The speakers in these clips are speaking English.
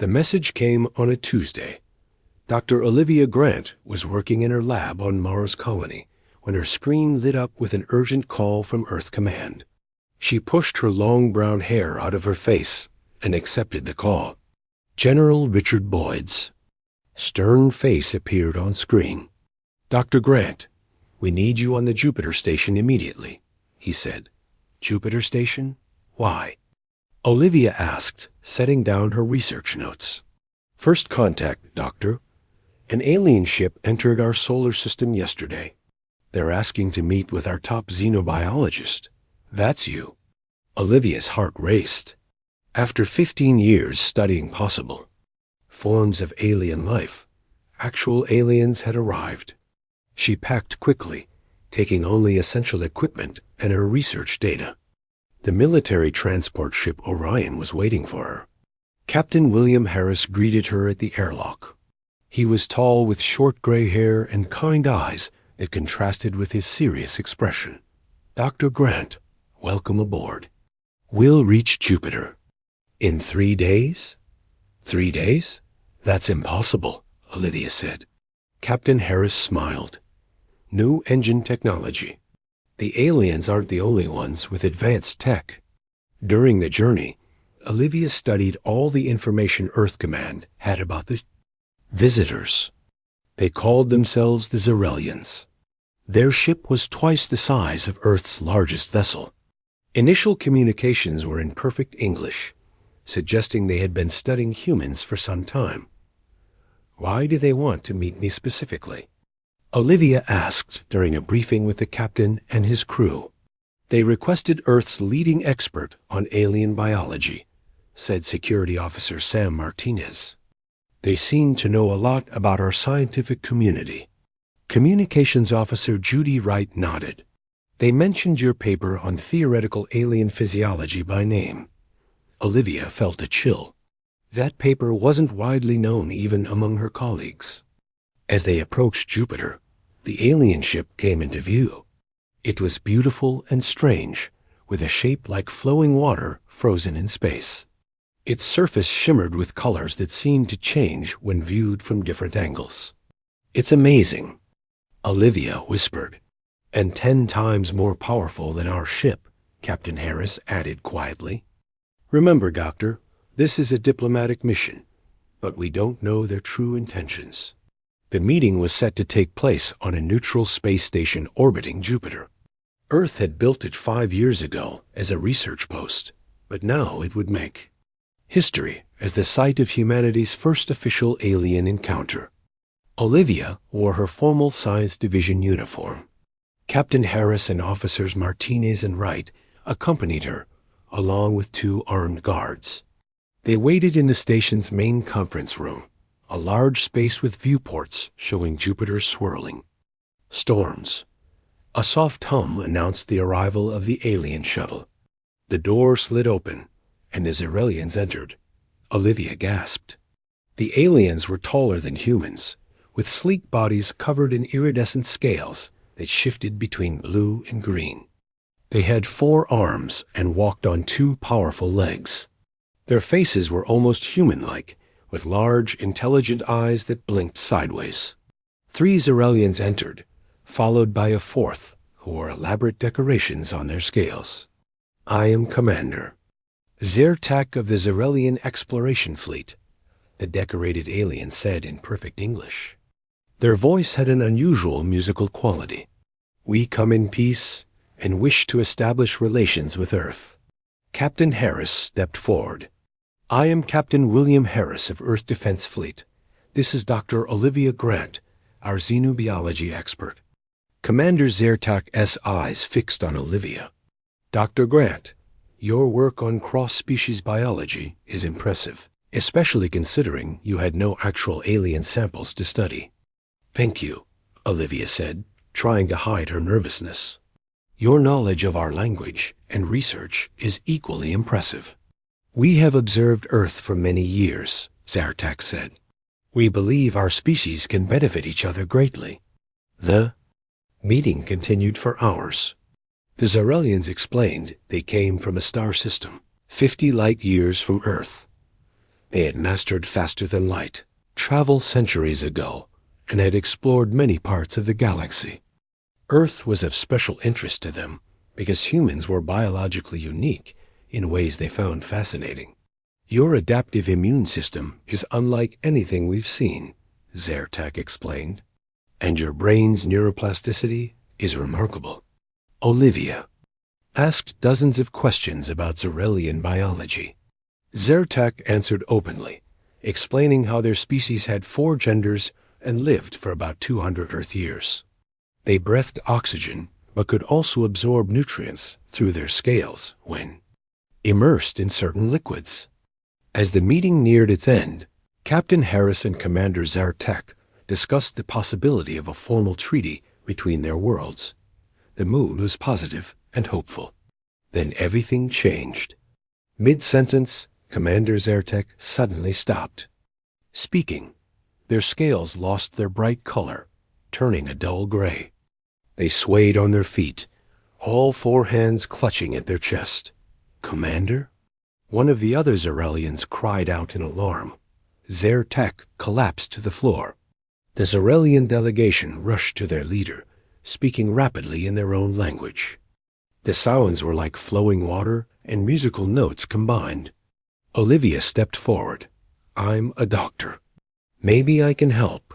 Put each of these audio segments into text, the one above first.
The message came on a Tuesday. Dr. Olivia Grant was working in her lab on Mars Colony when her screen lit up with an urgent call from Earth Command. She pushed her long brown hair out of her face and accepted the call. General Richard Boyd's stern face appeared on screen. "Dr. Grant, we need you on the Jupiter station immediately," he said. "Jupiter station? Why?" Olivia asked, setting down her research notes. "First contact, Doctor. An alien ship entered our solar system yesterday. They're asking to meet with our top xenobiologist. That's you." Olivia's heart raced. After 15 years studying possible forms of alien life, actual aliens had arrived. She packed quickly, taking only essential equipment and her research data. The military transport ship Orion was waiting for her. Captain William Harris greeted her at the airlock. He was tall with short gray hair and kind eyes that contrasted with his serious expression. "Dr. Grant, welcome aboard. We'll reach Jupiter." "In 3 days?" "3 days? That's impossible," Olivia said. Captain Harris smiled. "New engine technology. The aliens aren't the only ones with advanced tech." During the journey, Olivia studied all the information Earth Command had about the visitors. They called themselves the Xerelians. Their ship was twice the size of Earth's largest vessel. Initial communications were in perfect English, suggesting they had been studying humans for some time. "Why do they want to meet me specifically?" Olivia asked during a briefing with the captain and his crew. "They requested Earth's leading expert on alien biology," said Security Officer Sam Martinez. "They seem to know a lot about our scientific community." Communications Officer Judy Wright nodded. "They mentioned your paper on theoretical alien physiology by name." Olivia felt a chill. That paper wasn't widely known even among her colleagues. As they approached Jupiter, the alien ship came into view. It was beautiful and strange, with a shape like flowing water frozen in space. Its surface shimmered with colors that seemed to change when viewed from different angles. "It's amazing," Olivia whispered. "And 10 times more powerful than our ship," Captain Harris added quietly. "Remember, Doctor, this is a diplomatic mission, but we don't know their true intentions." The meeting was set to take place on a neutral space station orbiting Jupiter. Earth had built it 5 years ago as a research post, but now it would make history as the site of humanity's first official alien encounter. Olivia wore her formal Science Division uniform. Captain Harris and Officers Martinez and Wright accompanied her, along with 2 armed guards. They waited in the station's main conference room, a large space with viewports showing Jupiter swirling. Storms. A soft hum announced the arrival of the alien shuttle. The door slid open, and the Xerelians entered. Olivia gasped. The aliens were taller than humans, with sleek bodies covered in iridescent scales that shifted between blue and green. They had 4 arms and walked on 2 powerful legs. Their faces were almost human-like, with large, intelligent eyes that blinked sideways. 3 Xerelians entered, followed by a 4th, who wore elaborate decorations on their scales. "I am Commander Zertak of the Xerelian Exploration Fleet," the decorated alien said in perfect English. Their voice had an unusual musical quality. "We come in peace and wish to establish relations with Earth." Captain Harris stepped forward. "I am Captain William Harris of Earth Defense Fleet. This is Dr. Olivia Grant, our xenobiology expert." Commander Zertak's eyes fixed on Olivia. "Dr. Grant, your work on cross-species biology is impressive, especially considering you had no actual alien samples to study." "Thank you," Olivia said, trying to hide her nervousness. "Your knowledge of our language and research is equally impressive." "We have observed Earth for many years," Zertak said. "We believe our species can benefit each other greatly." The meeting continued for hours. The Xerelians explained they came from a star system 50 light years from Earth. They had mastered faster than light, traveled centuries ago, and had explored many parts of the galaxy. Earth was of special interest to them because humans were biologically unique in ways they found fascinating. Your adaptive immune system is unlike anything we've seen, Zertak explained, and your brain's neuroplasticity is remarkable. Olivia asked dozens of questions about Zarelian biology. Zertak answered openly, explaining how their species had 4 genders and lived for about 200 Earth years. They breathed oxygen, but could also absorb nutrients through their scales when immersed in certain liquids. As the meeting neared its end, Captain Harris and Commander Zartek discussed the possibility of a formal treaty between their worlds. The mood was positive and hopeful. Then everything changed. Mid-sentence, Commander Zartek suddenly stopped speaking. Their scales lost their bright color, turning a dull gray. They swayed on their feet, all 4 hands clutching at their chest. "Commander?" One of the other Zarelians cried out in alarm. Zertek collapsed to the floor. The Zarelian delegation rushed to their leader, speaking rapidly in their own language. The sounds were like flowing water and musical notes combined. Olivia stepped forward. "I'm a doctor. Maybe I can help."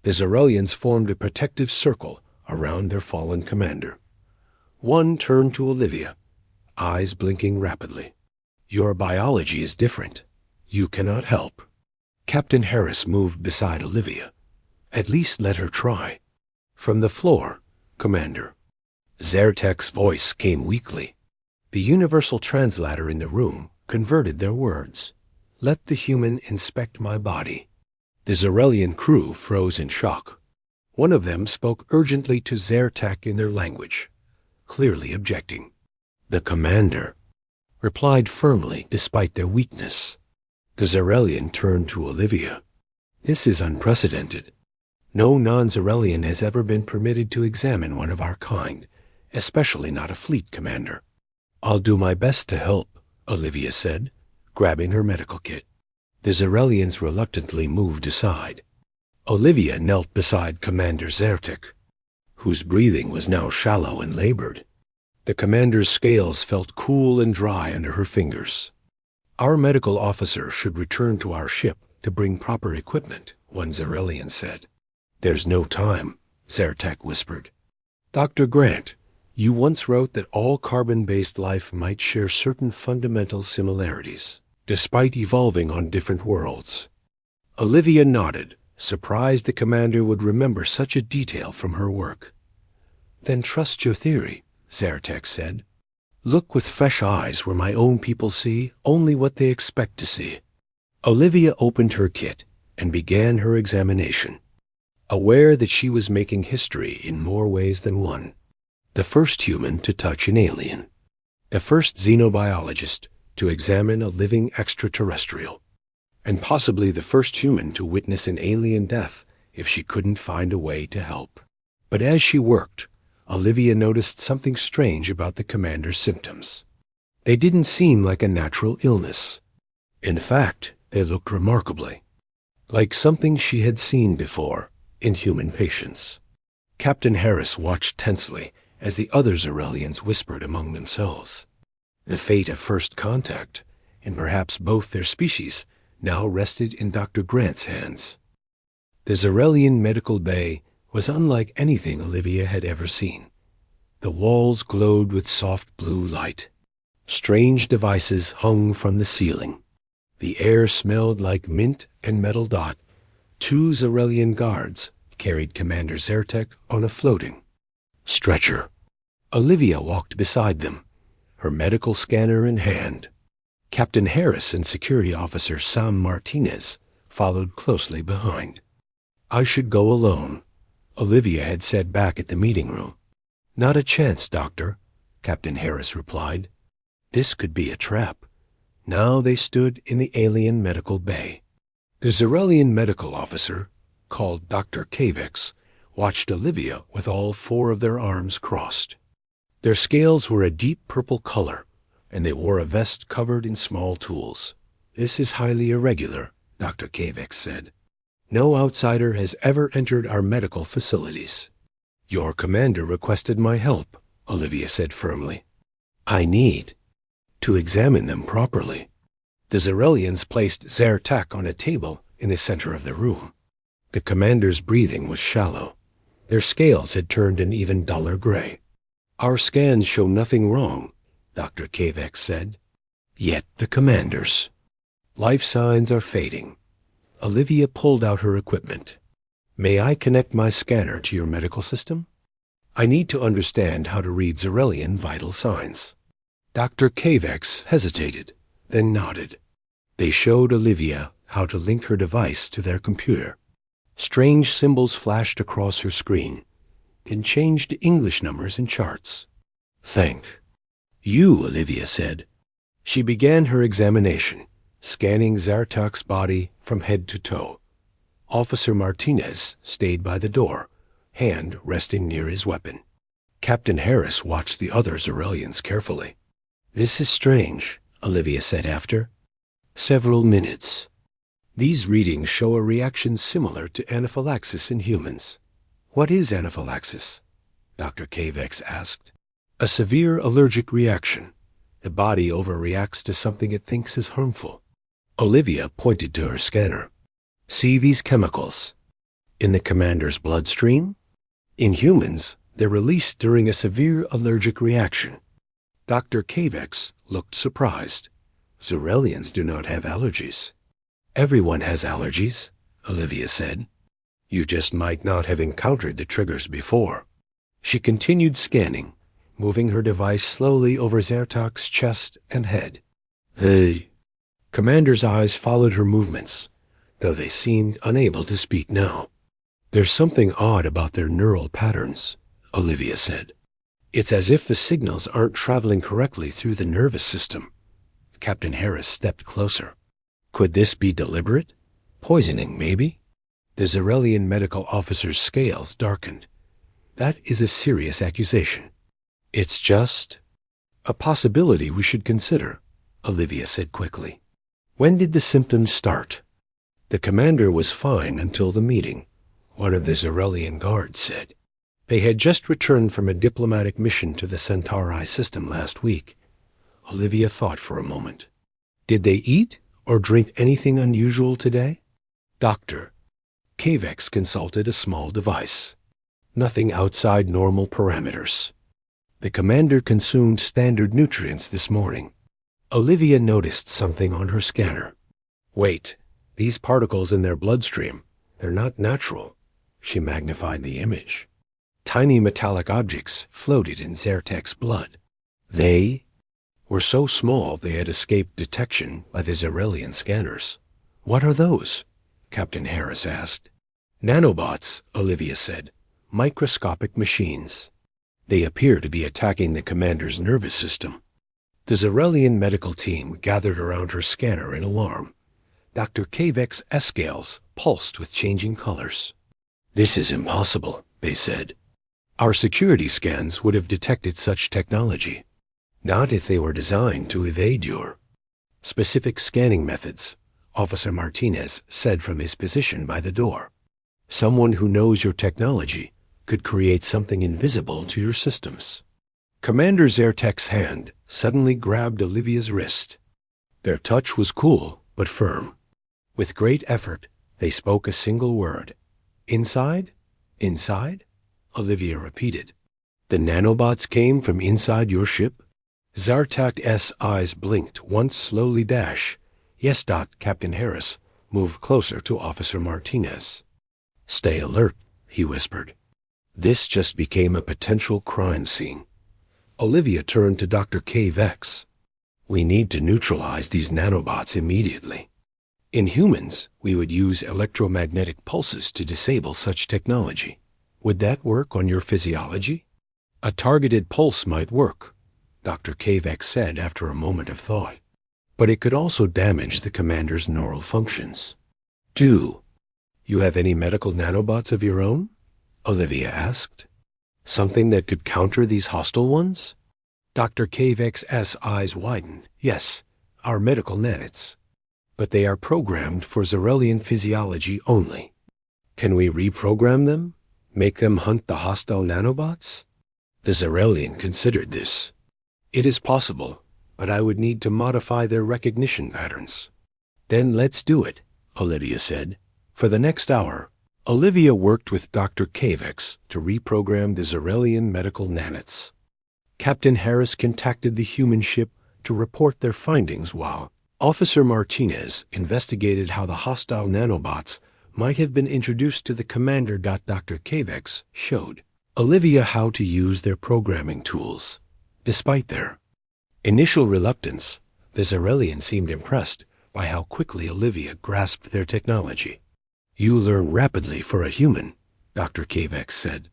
The Zarelians formed a protective circle around their fallen commander. One turned to Olivia, eyes blinking rapidly. "Your biology is different. You cannot help." Captain Harris moved beside Olivia. "At least let her try." From the floor, "Commander." Zertek's voice came weakly. The universal translator in the room converted their words. "Let the human inspect my body." The Zarelian crew froze in shock. One of them spoke urgently to Zertek in their language, clearly objecting. The commander replied firmly despite their weakness. The Zarelian turned to Olivia. "This is unprecedented. No non-Zarelian has ever been permitted to examine one of our kind, especially not a fleet commander." "I'll do my best to help," Olivia said, grabbing her medical kit. The Zarelians reluctantly moved aside. Olivia knelt beside Commander Zertek, whose breathing was now shallow and labored. The commander's scales felt cool and dry under her fingers. "Our medical officer should return to our ship to bring proper equipment," one Zarelian said. "There's no time," Zertek whispered. "Dr. Grant, you once wrote that all carbon-based life might share certain fundamental similarities, despite evolving on different worlds." Olivia nodded, surprised the commander would remember such a detail from her work. "Then trust your theory," Zertek said. "Look with fresh eyes where my own people see only what they expect to see." Olivia opened her kit and began her examination, aware that she was making history in more ways than one. The first human to touch an alien. The first xenobiologist to examine a living extraterrestrial. And possibly the first human to witness an alien death if she couldn't find a way to help. But as she worked, Olivia noticed something strange about the commander's symptoms. They didn't seem like a natural illness. In fact, they looked remarkably like something she had seen before in human patients. Captain Harris watched tensely as the other Zarelians whispered among themselves. The fate of first contact, and perhaps both their species, now rested in Dr. Grant's hands. The Zarelian medical bay was unlike anything Olivia had ever seen. The walls glowed with soft blue light. Strange devices hung from the ceiling. The air smelled like mint and metal dot. 2 Zarelian guards carried Commander Zertek on a floating stretcher. Olivia walked beside them, her medical scanner in hand. Captain Harris and Security Officer Sam Martinez followed closely behind. "I should go alone," Olivia had said back at the meeting room. "Not a chance, Doctor," Captain Harris replied. This could be a trap. Now they stood in the alien medical bay. The Zarelian medical officer, called Dr. Kavex, watched Olivia with all 4 of their arms crossed. Their scales were a deep purple color, and they wore a vest covered in small tools. This is highly irregular, Dr. Kavex said. No outsider has ever entered our medical facilities. Your commander requested my help, Olivia said firmly. I need to examine them properly. The Xerelians placed Zertak on a table in the center of the room. The commander's breathing was shallow. Their scales had turned an even duller gray. Our scans show nothing wrong, Dr. Kavex said. Yet the commander's life signs are fading. Olivia pulled out her equipment. May I connect my scanner to your medical system? I need to understand how to read Xerelian vital signs. Dr. Kavex hesitated, then nodded. They showed Olivia how to link her device to their computer. Strange symbols flashed across her screen, then changed to English numbers and charts. Thank you, Olivia said. She began her examination, scanning Zartak's body from head to toe. Officer Martinez stayed by the door, hand resting near his weapon. Captain Harris watched the other Xerelians carefully. This is strange, Olivia said after. Several minutes. These readings show a reaction similar to anaphylaxis in humans. What is anaphylaxis? Dr. Kavex asked. A severe allergic reaction. The body overreacts to something it thinks is harmful. Olivia pointed to her scanner. See these chemicals. In the commander's bloodstream? In humans, they're released during a severe allergic reaction. Dr. Kavex looked surprised. Xerelians do not have allergies. Everyone has allergies, Olivia said. You just might not have encountered the triggers before. She continued scanning, moving her device slowly over Zertak's chest and head. The commander's eyes followed her movements, though they seemed unable to speak now. There's something odd about their neural patterns, Olivia said. It's as if the signals aren't traveling correctly through the nervous system. Captain Harris stepped closer. Could this be deliberate? Poisoning, maybe? The Xerelian medical officer's scales darkened. That is a serious accusation. It's just a possibility we should consider, Olivia said quickly. When did the symptoms start? The commander was fine until the meeting, one of the Xerelian guards said. They had just returned from a diplomatic mission to the Centauri system last week. Olivia thought for a moment. Did they eat or drink anything unusual today? Dr. Kavex consulted a small device. Nothing outside normal parameters. The commander consumed standard nutrients this morning. Olivia noticed something on her scanner. Wait, these particles in their bloodstream, they're not natural. She magnified the image. Tiny metallic objects floated in Zertak's blood. They were so small they had escaped detection by the Xerelian scanners. What are those? Captain Harris asked. Nanobots, Olivia said. Microscopic machines. They appear to be attacking the commander's nervous system. The Xerelian medical team gathered around her scanner in alarm. Dr. Kavek's S-scales pulsed with changing colors. This is impossible, they said. Our security scans would have detected such technology. Not if they were designed to evade your specific scanning methods, Officer Martinez said from his position by the door. Someone who knows your technology could create something invisible to your systems. Commander Zertek's hand suddenly grabbed Olivia's wrist. Their touch was cool but firm. With great effort, they spoke a single word. Inside? Inside? Olivia repeated. The nanobots came from inside your ship? Zartak's eyes blinked, once slowly dash. Yes, Doc, Captain Harris moved closer to Officer Martinez. Stay alert, he whispered. This just became a potential crime scene. Olivia turned to Dr. Kavex. We need to neutralize these nanobots immediately. In humans, we would use electromagnetic pulses to disable such technology. Would that work on your physiology? A targeted pulse might work, Dr. Kavex said after a moment of thought. But it could also damage the commander's neural functions. Do you have any medical nanobots of your own? Olivia asked. Something that could counter these hostile ones? Dr. Kavex's eyes widened. Yes, our medical nanits. but they are programmed for Zarelian physiology only. Can we reprogram them? Make them hunt the hostile nanobots? The Zarelian considered this. It is possible, but I would need to modify their recognition patterns. Then let's do it, Olivia said. For the next hour, Olivia worked with Dr. Cavex to reprogram the Zarelian medical nanites. Captain Harris contacted the human ship to report their findings while Officer Martinez investigated how the hostile nanobots might have been introduced to the commander. Dr. Cavex showed Olivia how to use their programming tools. Despite their initial reluctance, the Zarelian seemed impressed by how quickly Olivia grasped their technology. You learn rapidly for a human, Dr. Cavex said.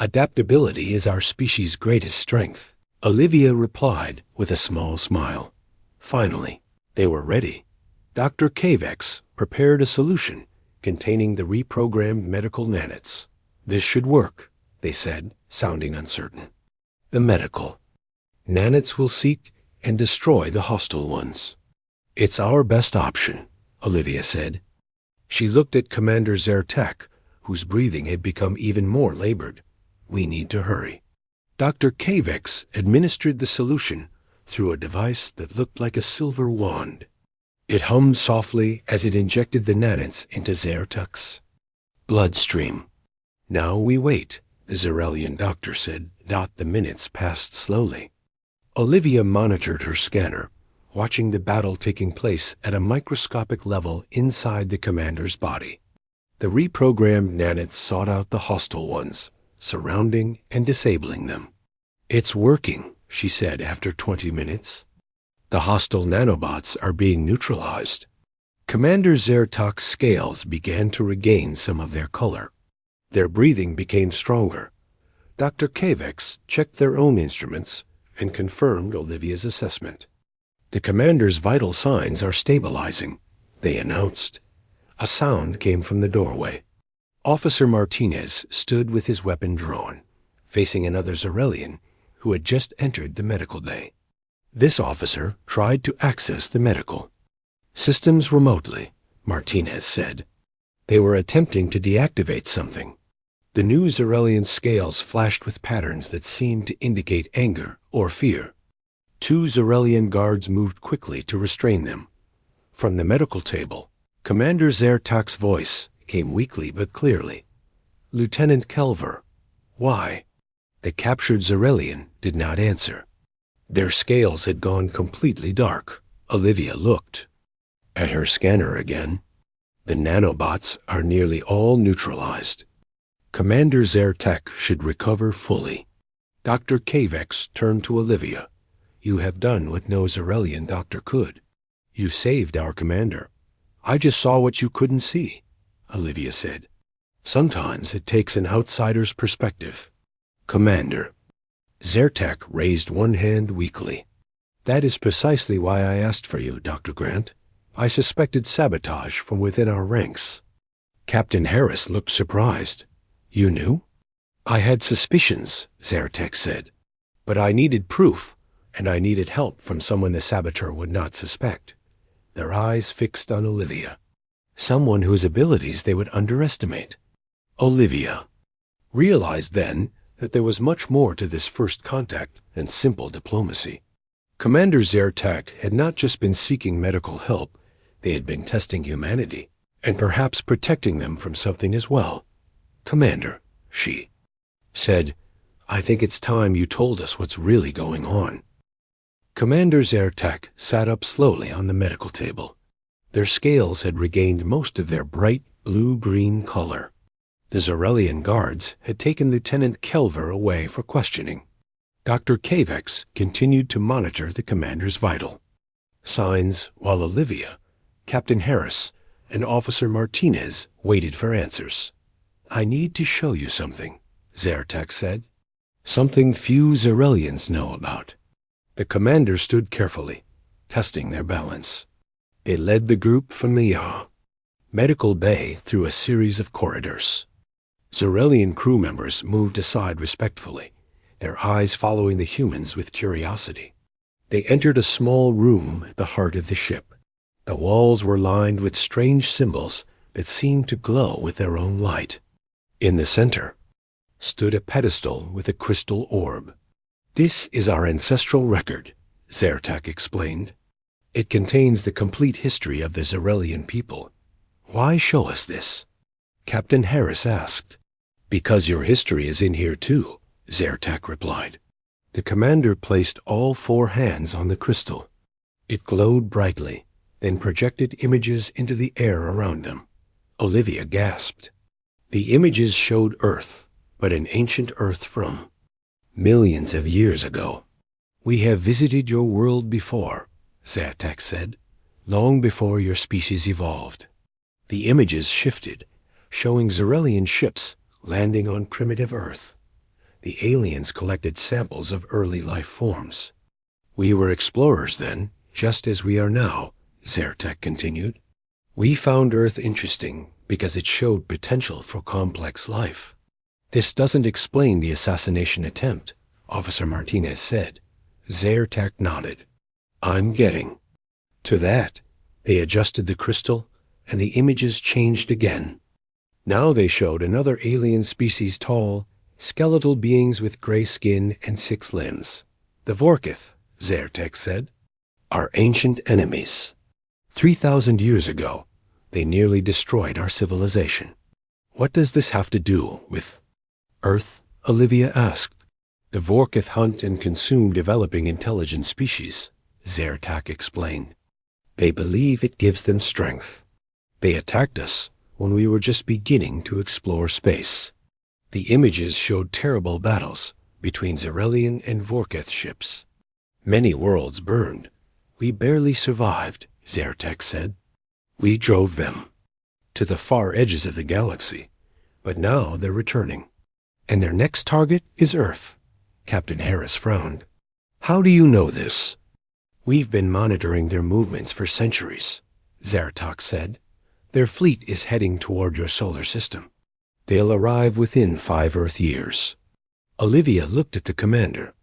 Adaptability is our species' greatest strength, Olivia replied with a small smile. Finally, they were ready. Dr. Cavex prepared a solution containing the reprogrammed medical nanites. This should work, they said, sounding uncertain. The medical nanites will seek and destroy the hostile ones. It's our best option, Olivia said. She looked at Commander Zertek, whose breathing had become even more labored. We need to hurry. Dr. Cavex administered the solution through a device that looked like a silver wand. It hummed softly as it injected the nanites into Zertek's bloodstream. Now we wait, the Zarelian doctor said. The minutes passed slowly. Olivia monitored her scanner, watching the battle taking place at a microscopic level inside the commander's body. The reprogrammed nanites sought out the hostile ones, surrounding and disabling them. It's working, she said after 20 minutes. The hostile nanobots are being neutralized. Commander Zertak's scales began to regain some of their color. Their breathing became stronger. Dr. Cavex checked their own instruments and confirmed Olivia's assessment. The commander's vital signs are stabilizing, they announced. A sound came from the doorway. Officer Martinez stood with his weapon drawn, facing another Zarelian who had just entered the medical bay. This officer tried to access the medical systems remotely, Martinez said. They were attempting to deactivate something. The new Zarelian scales flashed with patterns that seemed to indicate anger or fear. 2 Zarelian guards moved quickly to restrain them. From the medical table, Commander Zertak's voice came weakly but clearly. Lieutenant Kelver, why? The captured Zarelian did not answer. Their scales had gone completely dark. Olivia looked at her scanner again. The nanobots are nearly all neutralized. Commander Zertek should recover fully. Dr. Cavex turned to Olivia. You have done what no Zarelian doctor could. You saved our commander. I just saw what you couldn't see, Olivia said. Sometimes it takes an outsider's perspective. Commander. Zertek raised one hand weakly. That is precisely why I asked for you, Dr. Grant. I suspected sabotage from within our ranks. Captain Harris looked surprised. You knew? I had suspicions, Zertek said. But I needed proof, and I needed help from someone the saboteur would not suspect. Their eyes fixed on Olivia. Someone whose abilities they would underestimate. Olivia realized then that there was much more to this first contact than simple diplomacy. Commander Zertak had not just been seeking medical help, they had been testing humanity, and perhaps protecting them from something as well. Commander, she said, I think it's time you told us what's really going on. Commander Zertak sat up slowly on the medical table. Their scales had regained most of their bright blue-green color. The Zarelian guards had taken Lieutenant Kelver away for questioning. Dr. Cavex continued to monitor the commander's vital signs while Olivia, Captain Harris, and Officer Martinez waited for answers. I need to show you something, Zertak said. Something few Zarelians know about. The commander stood carefully, testing their balance. They led the group from the medical bay through a series of corridors. Zarelian crew members moved aside respectfully, their eyes following the humans with curiosity. They entered a small room at the heart of the ship. The walls were lined with strange symbols that seemed to glow with their own light. In the center stood a pedestal with a crystal orb. "This is our ancestral record," Zertak explained. "It contains the complete history of the Zarelian people." "Why show us this?" Captain Harris asked. "Because your history is in here too," Zertak replied. The commander placed all 4 hands on the crystal. It glowed brightly, then projected images into the air around them. Olivia gasped. The images showed Earth, but an ancient Earth from millions of years ago. "We have visited your world before," Zertak said, "long before your species evolved." The images shifted, showing Zarelian ships landing on primitive Earth. The aliens collected samples of early life forms. "We were explorers then, just as we are now," Zertak continued. "We found Earth interesting because it showed potential for complex life." "This doesn't explain the assassination attempt," Officer Martinez said. Zertak nodded. "I'm getting to that." They adjusted the crystal, and the images changed again. Now they showed another alien species, tall, skeletal beings with gray skin and 6 limbs. "The Vorkith," Zertak said, "are ancient enemies. 3,000 years ago, they nearly destroyed our civilization." "What does this have to do with Earth?" Olivia asked. "The Vorkith hunt and consume developing intelligent species," Zertak explained. "They believe it gives them strength. They attacked us when we were just beginning to explore space." The images showed terrible battles between Zarelian and Vorkith ships. "Many worlds burned. We barely survived," Zertak said. "We drove them to the far edges of the galaxy, but now they're returning. And their next target is Earth." Captain Harris frowned. "How do you know this?" "We've been monitoring their movements for centuries," Zertak said. "Their fleet is heading toward your solar system. They'll arrive within 5 Earth years." Olivia looked at the commander.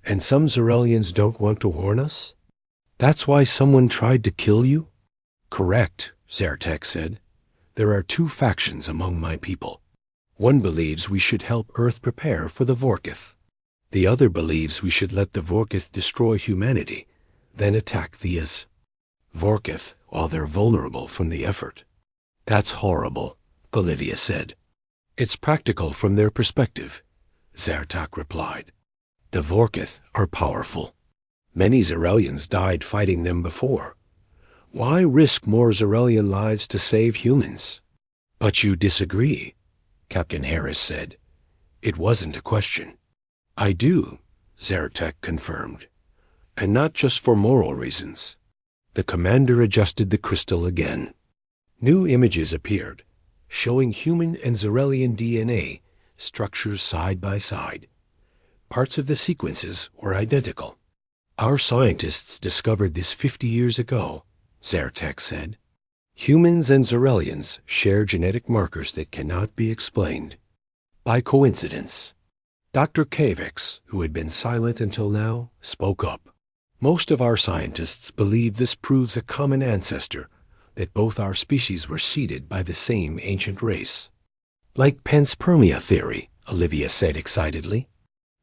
"And some Zarelians don't want to warn us? That's why someone tried to kill you?" "Correct," Zertak said. "There are 2 factions among my people. One believes we should help Earth prepare for the Vorkith. The other believes we should let the Vorkith destroy humanity, then attack the Vorkith while they're vulnerable from the effort." "That's horrible," Olivia said. "It's practical from their perspective," Zertak replied. "The Vorkith are powerful. Many Zarelians died fighting them before. Why risk more Zarelian lives to save humans?" "But you disagree," Captain Harris said. It wasn't a question. "I do," Zertak confirmed. "And not just for moral reasons." The commander adjusted the crystal again. New images appeared, showing human and Zarelian DNA structures side by side. Parts of the sequences were identical. "Our scientists discovered this 50 years ago," Zertak said. "Humans and Zarelians share genetic markers that cannot be explained by coincidence." Dr. Kavex, who had been silent until now, spoke up. "Most of our scientists believe this proves a common ancestor, that both our species were seeded by the same ancient race." "Like panspermia theory," Olivia said excitedly.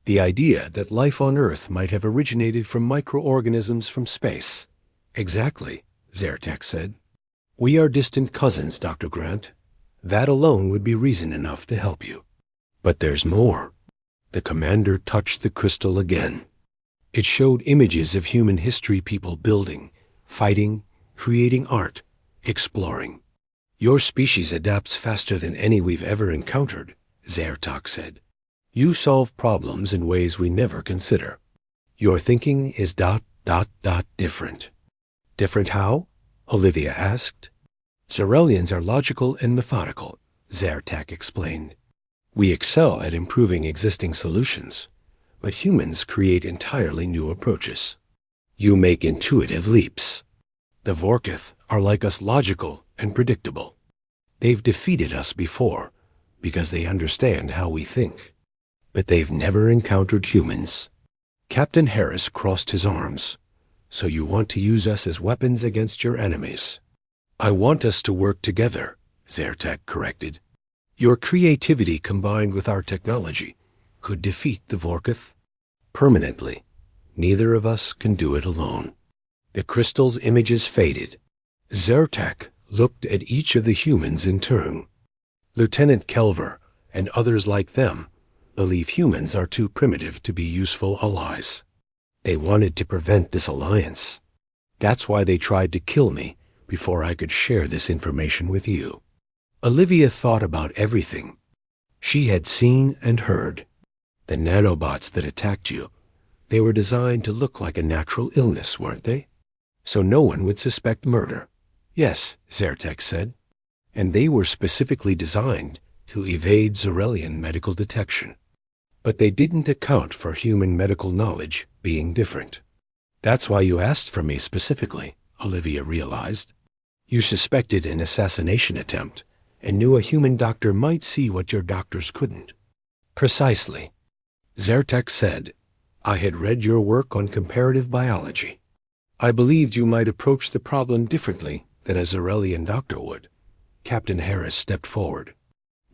"The idea that life on Earth might have originated from microorganisms from space." "Exactly," Zertak said. "We are distant cousins, Dr. Grant. That alone would be reason enough to help you. But there's more." The commander touched the crystal again. It showed images of human history, people building, fighting, creating art, exploring. "Your species adapts faster than any we've ever encountered," Zertak said. "You solve problems in ways we never consider. Your thinking is ... different." "Different how?" Olivia asked. "Zarelians are logical and methodical," Zertak explained. "We excel at improving existing solutions, but humans create entirely new approaches. You make intuitive leaps. The Vorkith are like us, logical and predictable. They've defeated us before because they understand how we think. But they've never encountered humans." Captain Harris crossed his arms. So you want to use us as weapons against your enemies. I want us to work together, Zertek corrected. Your creativity combined with our technology could defeat the Vorkith permanently. Neither of us can do it alone. The crystal's images faded. Zertek looked at each of the humans in turn. Lieutenant Kelver and others like them believe humans are too primitive to be useful allies. They wanted to prevent this alliance. That's why they tried to kill me before I could share this information with you. Olivia thought about everything she had seen and heard. The nanobots that attacked you, they were designed to look like a natural illness, weren't they? So no one would suspect murder. Yes, Zertek said. And they were specifically designed to evade Zarelian medical detection. But they didn't account for human medical knowledge being different. That's why you asked for me specifically, Olivia realized. You suspected an assassination attempt and knew a human doctor might see what your doctors couldn't. Precisely. Zertek said, I had read your work on comparative biology. I believed you might approach the problem differently than a Zarelian doctor would. Captain Harris stepped forward.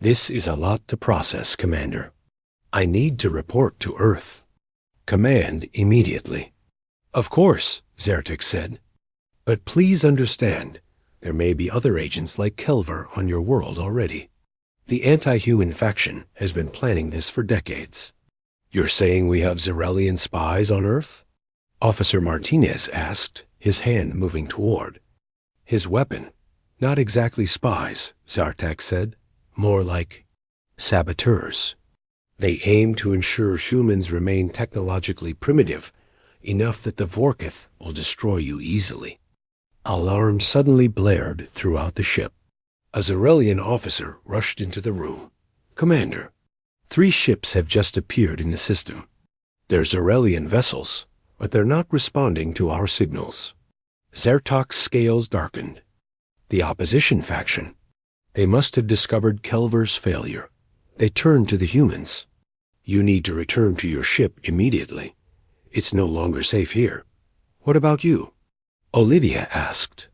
This is a lot to process, Commander. I need to report to Earth. Command immediately. Of course, Zertek said. But please understand, there may be other agents like Kelver on your world already. The anti-human faction has been planning this for decades. You're saying we have Zarelian spies on Earth? Officer Martinez asked, his hand moving toward his weapon. Not exactly spies, Zartak said. More like saboteurs. They aim to ensure humans remain technologically primitive, enough that the Vorkith will destroy you easily. Alarms suddenly blared throughout the ship. A Zarelian officer rushed into the room. Commander, 3 ships have just appeared in the system. They're Zarelian vessels, but they're not responding to our signals. Zertak's scales darkened. The opposition faction. They must have discovered Kelver's failure. They turned to the humans. You need to return to your ship immediately. It's no longer safe here. What about you? Olivia asked.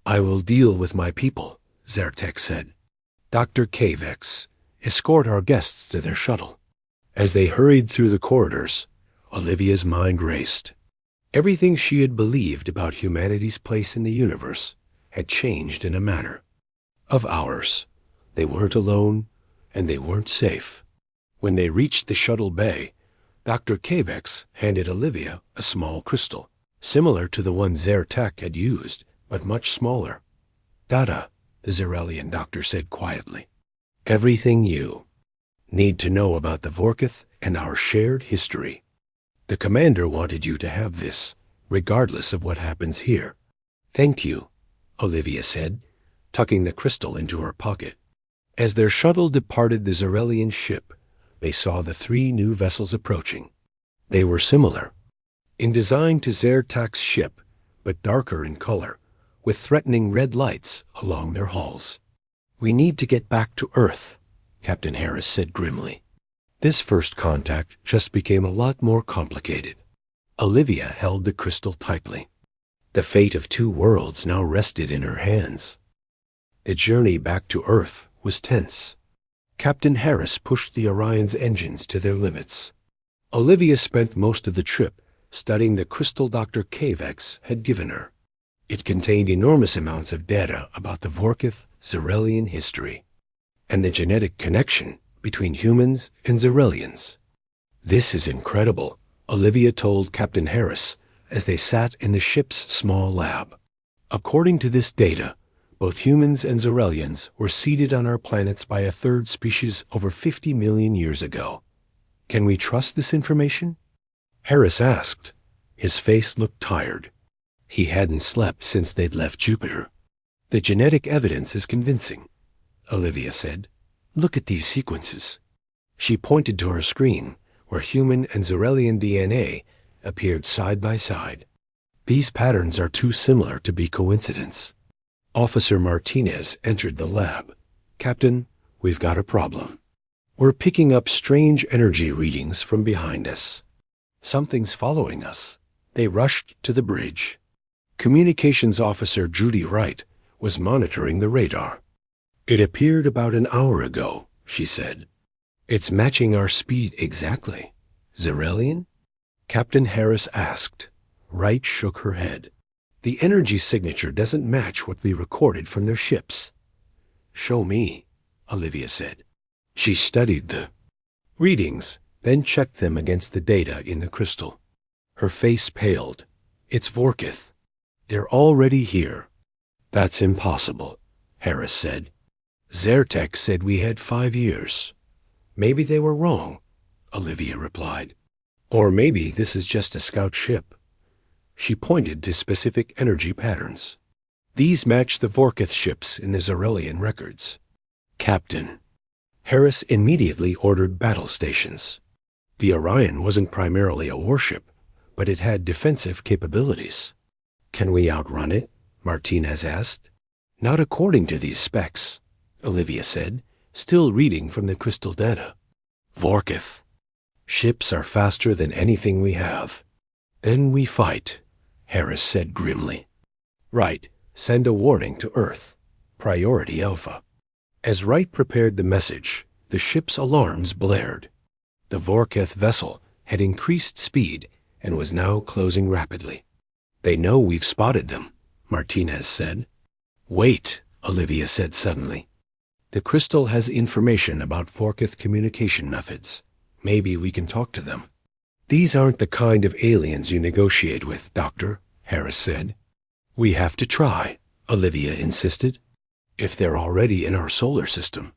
I will deal with my people, Zertek said. Dr. Kavex, escort our guests to their shuttle. As they hurried through the corridors, Olivia's mind raced. Everything she had believed about humanity's place in the universe had changed in a matter of hours. They weren't alone, and they weren't safe. When they reached the shuttle bay, Dr. Kavex handed Olivia a small crystal, similar to the one Zertek had used, but much smaller. Data, the Zarelian doctor said quietly. Everything you need to know about the Vorkith and our shared history. The commander wanted you to have this, regardless of what happens here. Thank you, Olivia said, tucking the crystal into her pocket. As their shuttle departed the Zarelian ship, they saw the 3 new vessels approaching. They were similar in design to Zertak's ship, but darker in color, with threatening red lights along their hulls. We need to get back to Earth, Captain Harris said grimly. This first contact just became a lot more complicated. Olivia held the crystal tightly. The fate of 2 worlds now rested in her hands. The journey back to Earth was tense. Captain Harris pushed the Orion's engines to their limits. Olivia spent most of the trip studying the crystal Dr. Kavex had given her. It contained enormous amounts of data about the Vorkith Zarelian history and the genetic connection between humans and Zarelians. This is incredible, Olivia told Captain Harris as they sat in the ship's small lab. According to this data, both humans and Zarelians were seeded on our planets by a third species over 50 million years ago. Can we trust this information? Harris asked. His face looked tired. He hadn't slept since they'd left Jupiter. The genetic evidence is convincing, Olivia said. Look at these sequences. She pointed to her screen, where human and Zarelian DNA appeared side by side. These patterns are too similar to be coincidence. Officer Martinez entered the lab. Captain, we've got a problem. We're picking up strange energy readings from behind us. Something's following us. They rushed to the bridge. Communications Officer Judy Wright was monitoring the radar. "It appeared about an hour ago," she said. "It's matching our speed exactly." "Xerelian?" Captain Harris asked. Wright shook her head. "The energy signature doesn't match what we recorded from their ships." "Show me," Olivia said. She studied the readings, then checked them against the data in the crystal. Her face paled. "It's Vorkith. They're already here." "That's impossible," Harris said. "Zertek said we had 5 years." "Maybe they were wrong," Olivia replied. "Or maybe this is just a scout ship." She pointed to specific energy patterns. "These match the Vorkith ships in the Xerelian records." "Captain." Harris immediately ordered battle stations. The Orion wasn't primarily a warship, but it had defensive capabilities. "Can we outrun it?" Martinez asked. "Not according to these specs," Olivia said, still reading from the crystal data. "Vorkith. Ships are faster than anything we have." "Then we fight," Harris said grimly. "Right. Send a warning to Earth. Priority Alpha." As Wright prepared the message, the ship's alarms blared. The Vorkith vessel had increased speed and was now closing rapidly. "They know we've spotted them," Martinez said. "Wait," Olivia said suddenly. "The crystal has information about Vorkith communication methods. Maybe we can talk to them." "These aren't the kind of aliens you negotiate with, Doctor," Harris said. "We have to try," Olivia insisted. "If they're already in our solar system,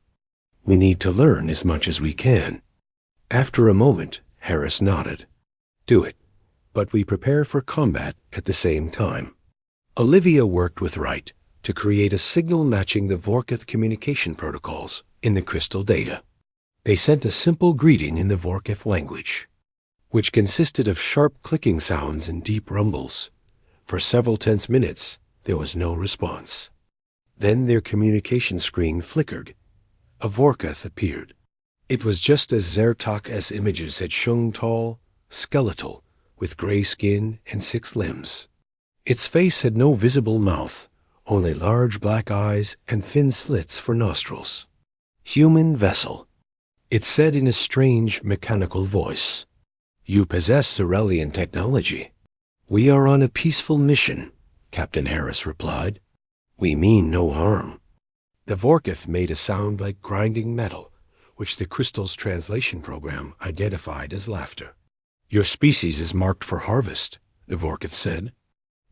we need to learn as much as we can." After a moment, Harris nodded. "Do it, but we prepare for combat at the same time." Olivia worked with Wright to create a signal matching the Vorkith communication protocols in the crystal data. They sent a simple greeting in the Vorkith language, which consisted of sharp clicking sounds and deep rumbles. For several tense minutes, there was no response. Then their communication screen flickered. A Vorkith appeared. It was just as Zertak's images had shown, tall, skeletal, with gray skin and 6 limbs. Its face had no visible mouth, only large black eyes and thin slits for nostrils. "Human vessel," it said in a strange, mechanical voice. "You possess Xerelian technology." "We are on a peaceful mission," Captain Harris replied. "We mean no harm." The Vorkith made a sound like grinding metal, which the crystal's translation program identified as laughter. "Your species is marked for harvest," the Vorkith said.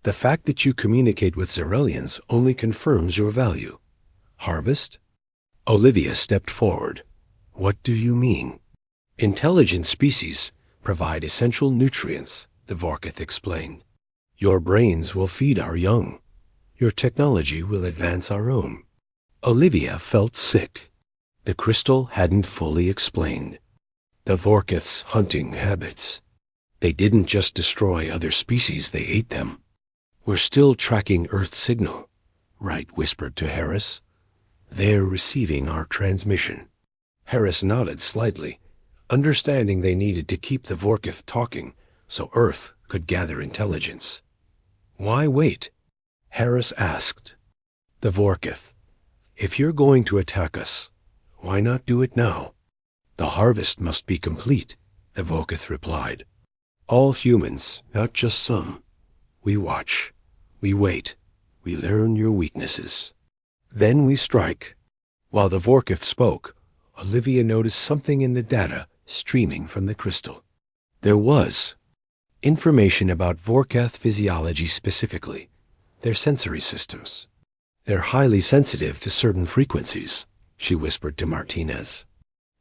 "The fact that you communicate with Xerelians only confirms your value." "Harvest?" Olivia stepped forward. "What do you mean?" "Intelligent species provide essential nutrients," the Vorkith explained. "Your brains will feed our young. Your technology will advance our own." Olivia felt sick. The crystal hadn't fully explained the Vorkith's hunting habits. They didn't just destroy other species, they ate them. "We're still tracking Earth signal," Wright whispered to Harris. "They're receiving our transmission." Harris nodded slightly, understanding they needed to keep the Vorkith talking so Earth could gather intelligence. "Why wait?" Harris asked. The Vorkith: "If you're going to attack us, why not do it now?" "The harvest must be complete," the Vorkith replied. "All humans, not just some. We watch. We wait. We learn your weaknesses. Then we strike." While the Vorkith spoke, Olivia noticed something in the data streaming from the crystal. There was information about Vorkith physiology specifically, their sensory systems. "They're highly sensitive to certain frequencies," she whispered to Martinez.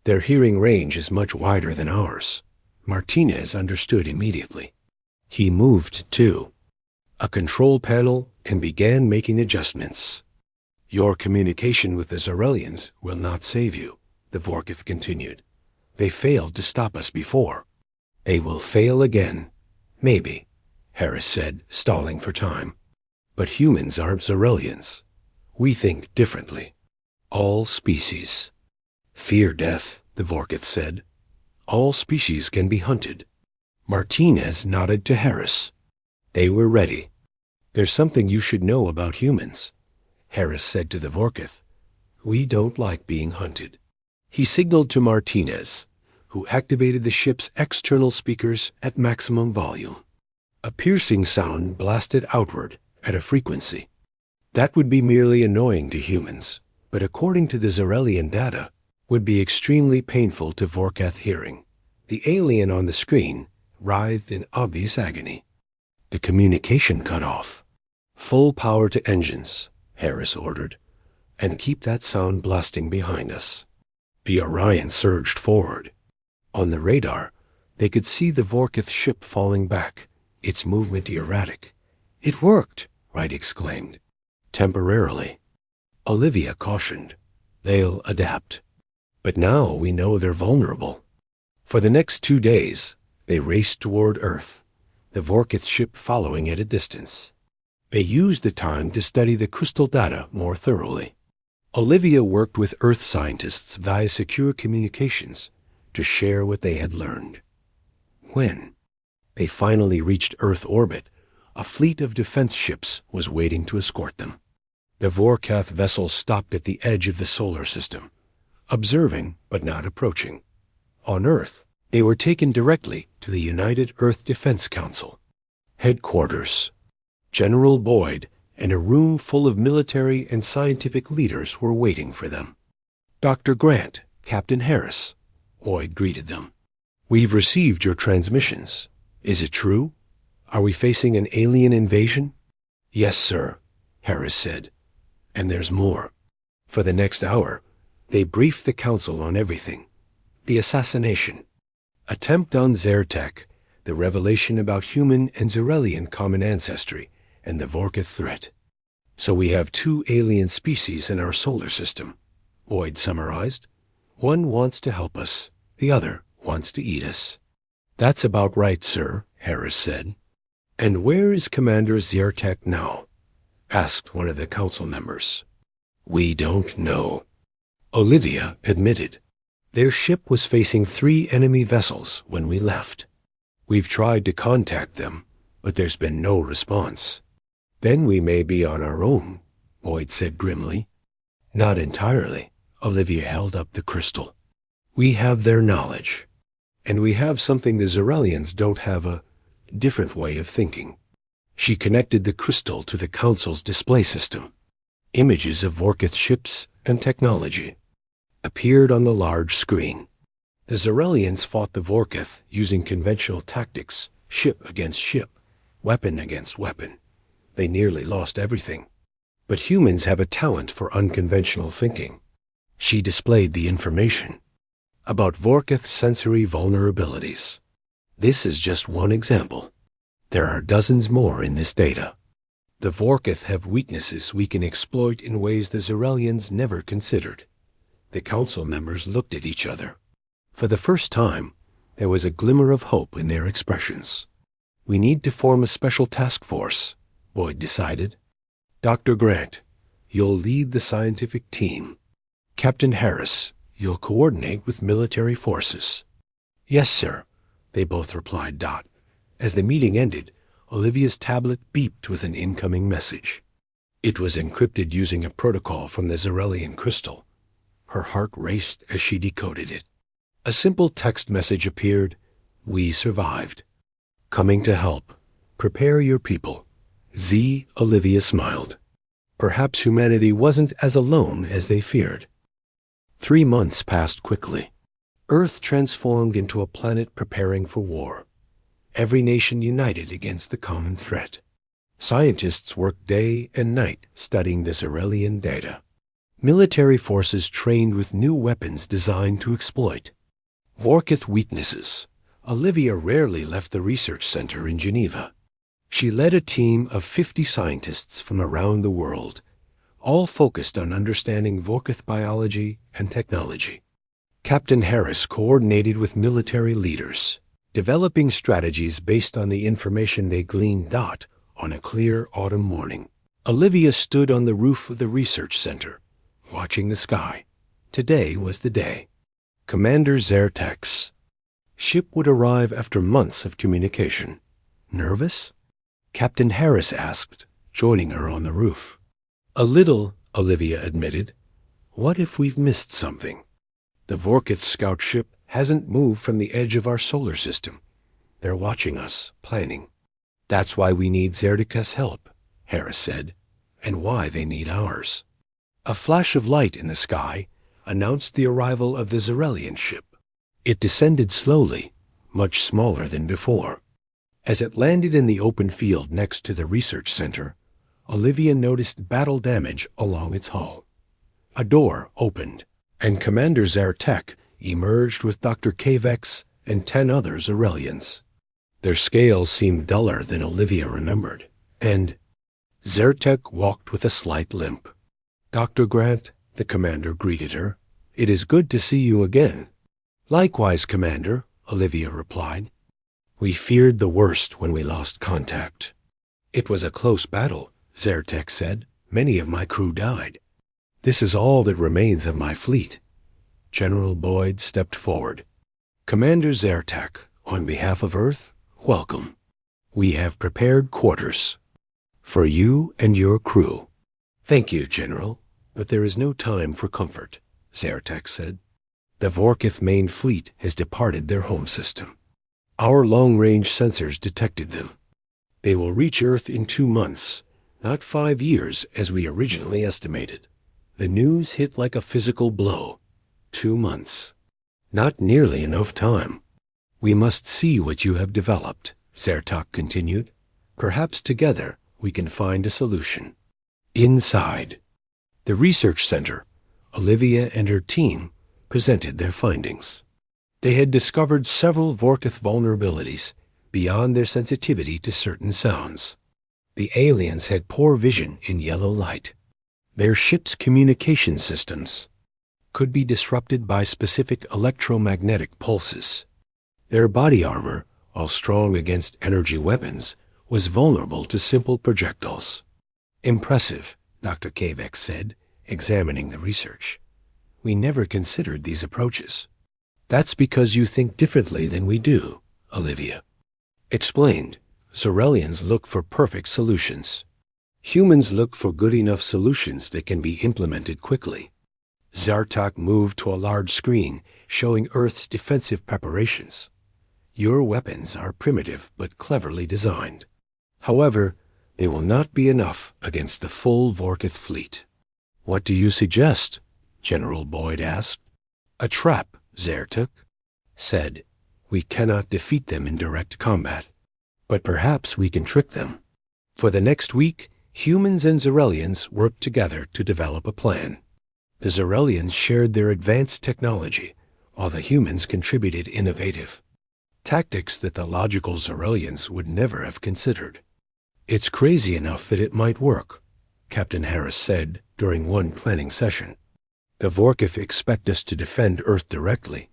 "Their hearing range is much wider than ours." Martinez understood immediately. He moved, too, a control panel, and began making adjustments. "Your communication with the Xerelians will not save you," the Vorkith continued. "They failed to stop us before. They will fail again. Maybe," Harris said, stalling for time. "But humans aren't Xerelians. We think differently. All species fear death," the Vorkith said. "All species can be hunted." Martinez nodded to Harris. They were ready. "There's something you should know about humans," Harris said to the Vorkith. "We don't like being hunted." He signaled to Martinez, who activated the ship's external speakers at maximum volume. A piercing sound blasted outward at a frequency. That would be merely annoying to humans, but according to the Zarelian data, would be extremely painful to Vorkath hearing. The alien on the screen writhed in obvious agony. The communication cut off. "Full power to engines," Harris ordered, "and keep that sound blasting behind us." The Orion surged forward. On the radar, they could see the Vorkith ship falling back, its movement erratic. "It worked!" Wright exclaimed. "Temporarily." Olivia cautioned. "They'll adapt. But now we know they're vulnerable." For the next 2 days, they raced toward Earth, the Vorkith ship following at a distance. They used the time to study the crystal data more thoroughly. Olivia worked with Earth scientists via secure communications to share what they had learned. When they finally reached Earth orbit, a fleet of defense ships was waiting to escort them. The Vorkath vessels stopped at the edge of the solar system, observing but not approaching. On Earth, they were taken directly to the United Earth Defense Council headquarters. General Boyd and a room full of military and scientific leaders were waiting for them. "Dr. Grant, Captain Harris," Boyd greeted them. "We've received your transmissions. Is it true? Are we facing an alien invasion?" "Yes, sir," Harris said. "And there's more." For the next hour, they briefed the council on everything. The assassination, attempt on Zertek, the revelation about human and Zarelian common ancestry, and the Vorkith threat. "So we have 2 alien species in our solar system," Boyd summarized. "One wants to help us, the other wants to eat us." "That's about right, sir," Harris said. "And where is Commander Zertek now?" asked one of the council members. "We don't know," Olivia admitted. "Their ship was facing 3 enemy vessels when we left. We've tried to contact them, but there's been no response." "Then we may be on our own," Boyd said grimly. "Not entirely," Olivia held up the crystal. "We have their knowledge, and we have something the Zarelians don't have, a different way of thinking." She connected the crystal to the Council's display system. Images of Vorkith ships and technology appeared on the large screen. The Zarelians fought the Vorkith using conventional tactics, ship against ship, weapon against weapon. They nearly lost everything. But humans have a talent for unconventional thinking. She displayed the information about Vorkith sensory vulnerabilities. This is just one example. There are dozens more in this data. The Vorkith have weaknesses we can exploit in ways the Zarelians never considered. The council members looked at each other. For the first time, there was a glimmer of hope in their expressions. "We need to form a special task force," Boyd decided. "Dr. Grant, you'll lead the scientific team. Captain Harris, you'll coordinate with military forces." "Yes, sir," they both replied. As the meeting ended, Olivia's tablet beeped with an incoming message. It was encrypted using a protocol from the Zarelian crystal. Her heart raced as she decoded it. A simple text message appeared: "We survived. Coming to help. Prepare your people." Z. Olivia smiled. Perhaps humanity wasn't as alone as they feared. 3 months passed quickly. Earth transformed into a planet preparing for war. Every nation united against the common threat. Scientists worked day and night studying the Zarelian data. Military forces trained with new weapons designed to exploit Vorkith weaknesses. Olivia rarely left the research center in Geneva. She led a team of 50 scientists from around the world, all focused on understanding Vorkith biology and technology. Captain Harris coordinated with military leaders, developing strategies based on the information they gleaned. On a clear autumn morning, Olivia stood on the roof of the research center, watching the sky. Today was the day. Commander Zertek's ship would arrive after months of communication. Nervous? Captain Harris asked, joining her on the roof. A little, Olivia admitted. What if we've missed something? The Vorkith scout ship hasn't moved from the edge of our solar system. They're watching us, planning. That's why we need Zerdika's help, Harris said, and why they need ours. A flash of light in the sky announced the arrival of the Zarelian ship. It descended slowly, much smaller than before. As it landed in the open field next to the research center, Olivia noticed battle damage along its hull. A door opened, and Commander Zartek emerged with Dr. Kavex and 10 other Zarelians. Their scales seemed duller than Olivia remembered, and Zartek walked with a slight limp. Dr. Grant, the commander greeted her. It is good to see you again. Likewise, Commander, Olivia replied. We feared the worst when we lost contact. It was a close battle, Zartek said. Many of my crew died. This is all that remains of my fleet. General Boyd stepped forward. Commander Zartek, on behalf of Earth, welcome. We have prepared quarters for you and your crew. Thank you, General, but there is no time for comfort, Zartek said. The Vorkith main fleet has departed their home system. Our long-range sensors detected them. They will reach Earth in 2 months, not 5 years as we originally estimated. The news hit like a physical blow. 2 months. Not nearly enough time. We must see what you have developed, Zartok continued. Perhaps together we can find a solution. Inside the research center, Olivia and her team presented their findings. They had discovered several Vorkith vulnerabilities beyond their sensitivity to certain sounds. The aliens had poor vision in yellow light. Their ship's communication systems could be disrupted by specific electromagnetic pulses. Their body armor, while strong against energy weapons, was vulnerable to simple projectiles. Impressive, Dr. Kavex said, examining the research. We never considered these approaches. That's because you think differently than we do, Olivia explained. Zarelians look for perfect solutions. Humans look for good enough solutions that can be implemented quickly. Zartok moved to a large screen showing Earth's defensive preparations. Your weapons are primitive but cleverly designed. However, they will not be enough against the full Vorkith fleet. What do you suggest? General Boyd asked. A trap, Zartok said. We cannot defeat them in direct combat, but perhaps we can trick them. For the next week, humans and Zarelians worked together to develop a plan. The Zarelians shared their advanced technology, while the humans contributed innovative tactics that the logical Zarelians would never have considered. It's crazy enough that it might work, Captain Harris said during one planning session. The Vorkith expect us to defend Earth directly.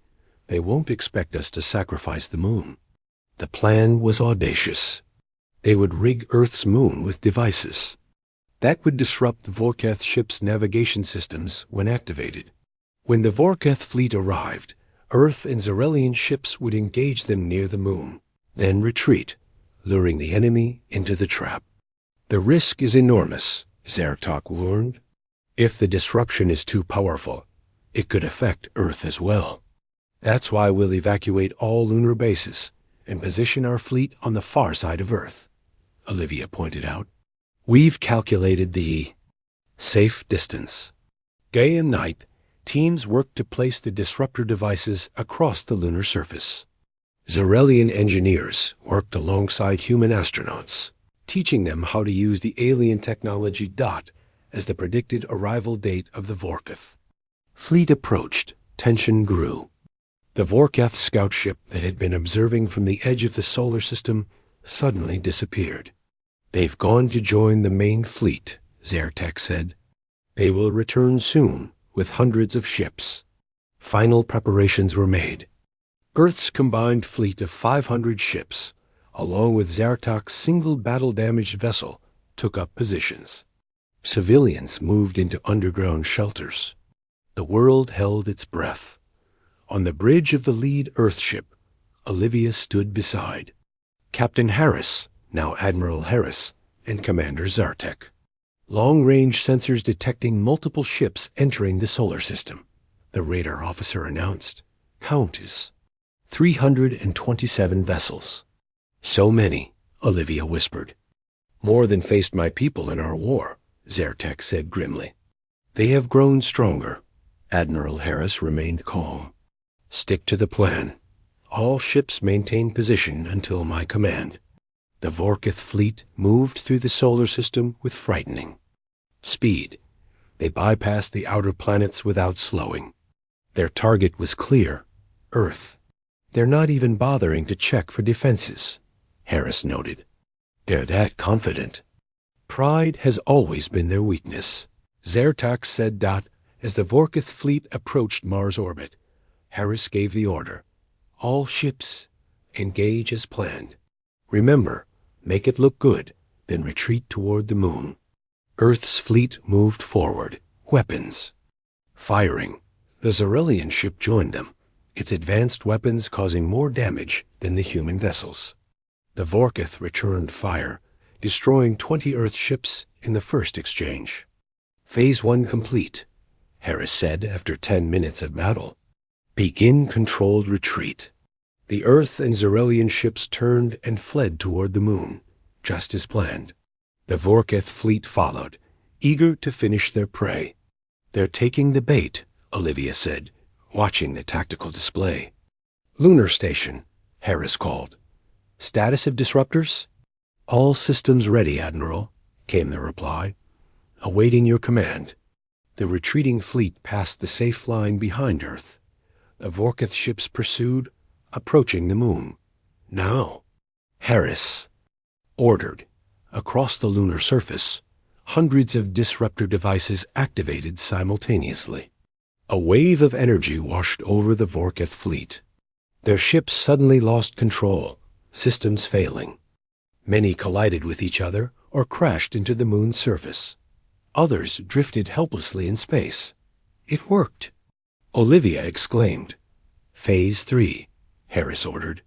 They won't expect us to sacrifice the moon. The plan was audacious. They would rig Earth's moon with devices that would disrupt the Vorkith ship's navigation systems when activated. When the Vorkith fleet arrived, Earth and Zarelian ships would engage them near the moon, then retreat, luring the enemy into the trap. The risk is enormous, Zartok warned. If the disruption is too powerful, it could affect Earth as well. That's why we'll evacuate all lunar bases and position our fleet on the far side of Earth, Olivia pointed out. We've calculated the safe distance. Day and night, teams worked to place the disruptor devices across the lunar surface. Zarelian engineers worked alongside human astronauts, teaching them how to use the alien technology DOT as the predicted arrival date of the Vorkith. Fleet approached. Tension grew. The Vorkith scout ship that had been observing from the edge of the solar system suddenly disappeared. They've gone to join the main fleet, Zartek said. They will return soon with hundreds of ships. Final preparations were made. Earth's combined fleet of 500 ships, along with Zartok's single battle-damaged vessel, took up positions. Civilians moved into underground shelters. The world held its breath. On the bridge of the lead Earth ship, Olivia stood beside. Captain Harris now Admiral Harris, and Commander Zartek. Long-range sensors detecting multiple ships entering the solar system, the radar officer announced. Count is 327 vessels. So many, Olivia whispered. More than faced my people in our war, Zartek said grimly. They have grown stronger. Admiral Harris remained calm. Stick to the plan. All ships maintain position until my command. The Vorkith fleet moved through the solar system with frightening speed. They bypassed the outer planets without slowing. Their target was clear, Earth. They're not even bothering to check for defenses, Harris noted. They're that confident. Pride has always been their weakness, Zartek said. As the Vorkith fleet approached Mars orbit, Harris gave the order. All ships, engage as planned. Remember, make it look good, then retreat toward the moon. Earth's fleet moved forward, weapons firing. The Xerelian ship joined them, its advanced weapons causing more damage than the human vessels. The Vorkith returned fire, destroying 20 Earth ships in the first exchange. Phase 1 complete, Harris said after 10 minutes of battle. Begin controlled retreat. The Earth and Xerelian ships turned and fled toward the moon, just as planned. The Vorkith fleet followed, eager to finish their prey. They're taking the bait, Olivia said, watching the tactical display. Lunar station, Harris called. Status of disruptors? All systems ready, Admiral, came the reply. Awaiting your command. The retreating fleet passed the safe line behind Earth. The Vorkith ships pursued, approaching the moon. Now, Harris ordered. Across the lunar surface, hundreds of disruptor devices activated simultaneously. A wave of energy washed over the Vorkith fleet. Their ships suddenly lost control, systems failing. Many collided with each other or crashed into the moon's surface. Others drifted helplessly in space. It worked, Olivia exclaimed. Phase 3, Harris ordered.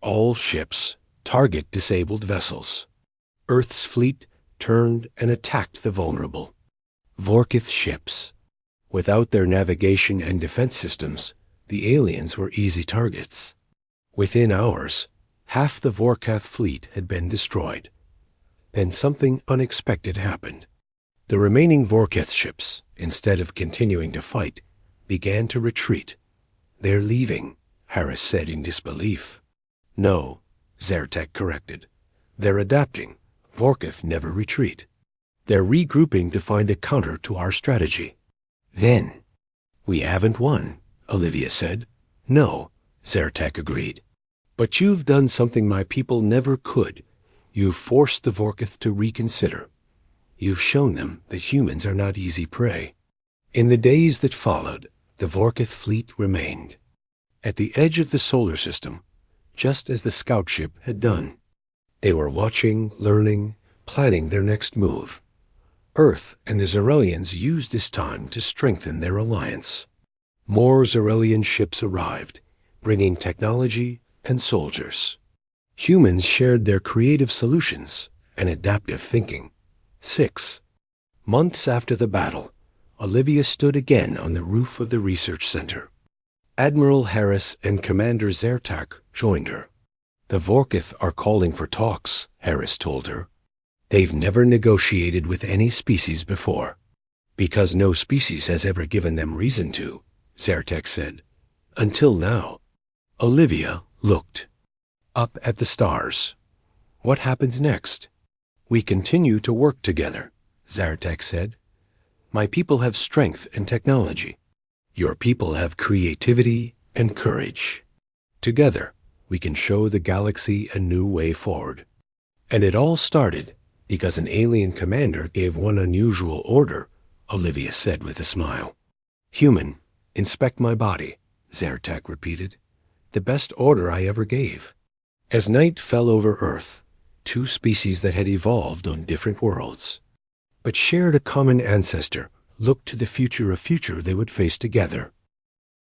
All ships, target disabled vessels. Earth's fleet turned and attacked the vulnerable Vorkith ships. Without their navigation and defense systems, the aliens were easy targets. Within hours, half the Vorkith fleet had been destroyed. Then something unexpected happened. The remaining Vorkith ships, instead of continuing to fight, began to retreat. They're leaving, Harris said in disbelief. No, Zartek corrected. They're adapting. Vorkith never retreat. They're regrouping to find a counter to our strategy. Then, we haven't won, Olivia said. No, Zartek agreed. But you've done something my people never could. You've forced the Vorkith to reconsider. You've shown them that humans are not easy prey. In the days that followed, the Vorkith fleet remained at the edge of the solar system, just as the scout ship had done. They were watching, learning, planning their next move. Earth and the Xerelians used this time to strengthen their alliance. More Xerelian ships arrived, bringing technology and soldiers. Humans shared their creative solutions and adaptive thinking. 6 months after the battle, Olivia stood again on the roof of the research center. Admiral Harris and Commander Zartek joined her. The Vorkith are calling for talks, Harris told her. They've never negotiated with any species before. Because no species has ever given them reason to, Zartek said. Until now. Olivia looked up at the stars. What happens next? We continue to work together, Zartek said. My people have strength and technology. Your people have creativity and courage. Together, we can show the galaxy a new way forward. And it all started because an alien commander gave one unusual order, Olivia said with a smile. Human, inspect my body, Zartek repeated. The best order I ever gave. As night fell over Earth, 2 species that had evolved on different worlds, but shared a common ancestor, looked to the future they would face together.